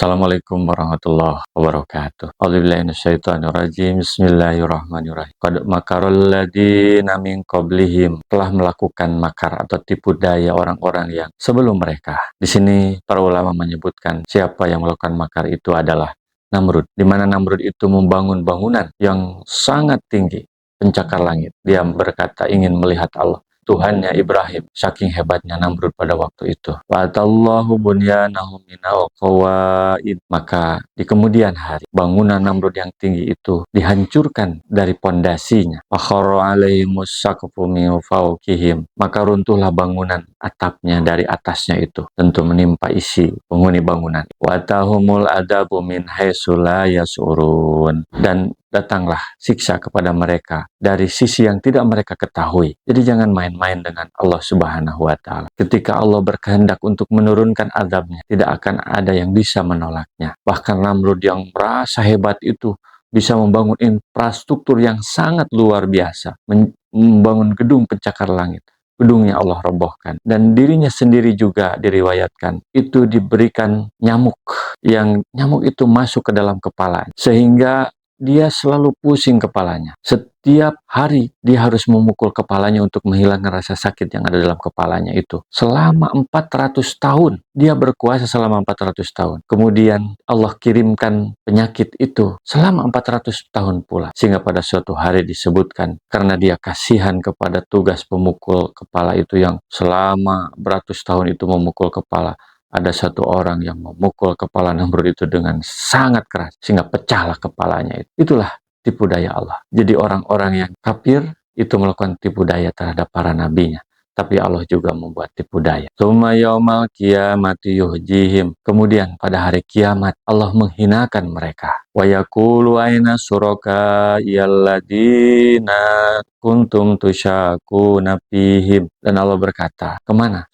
Assalamualaikum warahmatullahi wabarakatuh. A'udzubillahi minasyaitonirrajim. Bismillahirrahmanirrahim. Qad makarul ladzina min qablihim, telah melakukan makar atau tipu daya orang-orang yang sebelum mereka. Di sini para ulama menyebutkan siapa yang melakukan makar itu adalah Namrud, di mana Namrud itu membangun bangunan yang sangat tinggi, pencakar langit. Dia berkata ingin melihat Allah, Tuhannya Ibrahim. Saking hebatnya Namrud pada waktu itu. Wa'atallahu bunyanahum minal qawaid. Maka di kemudian hari, bangunan Namrud yang tinggi itu dihancurkan dari pondasinya. Fakharra alaihimus saqfu min fawqihim. Maka runtuhlah bangunan atapnya dari atasnya itu. Tentu menimpa isi penghuni bangunan. Watahumul adabu min haitsu la yash'urun. Dan datanglah siksa kepada mereka dari sisi yang tidak mereka ketahui. Jadi jangan main-main dengan Allah Subhanahu wa Ta'ala. Ketika Allah berkehendak untuk menurunkan azabnya, tidak akan ada yang bisa menolaknya. Bahkan Namrud yang merasa hebat itu bisa membangun infrastruktur yang sangat luar biasa, membangun gedung pencakar langit. Gedungnya Allah robohkan. Dan dirinya sendiri juga diriwayatkan itu diberikan nyamuk, yang nyamuk itu masuk ke dalam kepala, sehingga dia selalu pusing kepalanya. Setiap hari dia harus memukul kepalanya untuk menghilangkan rasa sakit yang ada dalam kepalanya itu. Selama 400 tahun. Dia berkuasa selama 400 tahun. Kemudian Allah kirimkan penyakit itu selama 400 tahun pula. Sehingga pada suatu hari disebutkan, karena dia kasihan kepada tugas pemukul kepala itu yang selama beratus tahun itu memukul kepala. Ada satu orang yang memukul kepala Namrud itu dengan sangat keras, sehingga pecahlah kepalanya. Itulah tipu daya Allah. Jadi orang-orang yang kafir itu melakukan tipu daya terhadap para nabinya. Tapi Allah juga membuat tipu daya. Tsumma yaumal qiyamati yuhjihim. Kemudian pada hari kiamat Allah menghinakan mereka. Wa yaqulu aina suraka yalladzina kuntum tusyakuna fihim. Dan Allah berkata, kemana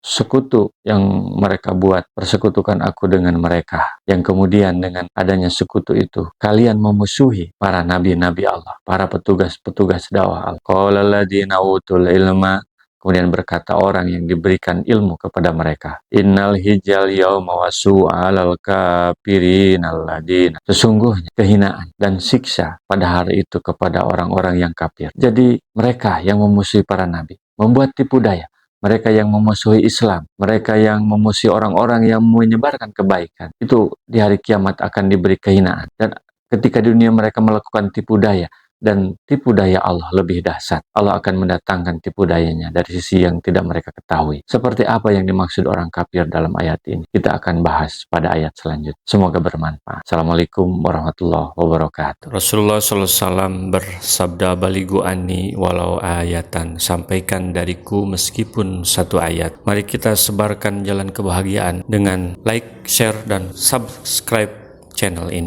sekutu yang mereka buat, persekutukan aku dengan mereka, yang kemudian dengan adanya sekutu itu kalian memusuhi para nabi-nabi Allah, para petugas-petugas dakwah Allah. Qala alladziina utul ilma, kemudian berkata orang yang diberikan ilmu kepada mereka, innal hijal yauma wasu'alal kafirin alladzina, sesungguhnya kehinaan dan siksa pada hari itu kepada orang-orang yang kafir. Jadi mereka yang memusuhi para nabi, membuat tipu daya. Mereka yang memusuhi Islam, mereka yang memusuhi orang-orang yang menyebarkan kebaikan, itu di hari kiamat akan diberi kehinaan. Dan ketika di dunia mereka melakukan tipu daya, dan tipu daya Allah lebih dahsyat. Allah akan mendatangkan tipu dayanya dari sisi yang tidak mereka ketahui. Seperti apa yang dimaksud orang kafir dalam ayat ini, kita akan bahas pada ayat selanjutnya. Semoga bermanfaat. Assalamualaikum warahmatullahi wabarakatuh. Rasulullah SAW bersabda, baligu anni walau ayatan, sampaikan dariku meskipun satu ayat. Mari kita sebarkan jalan kebahagiaan dengan like, share, dan subscribe channel ini.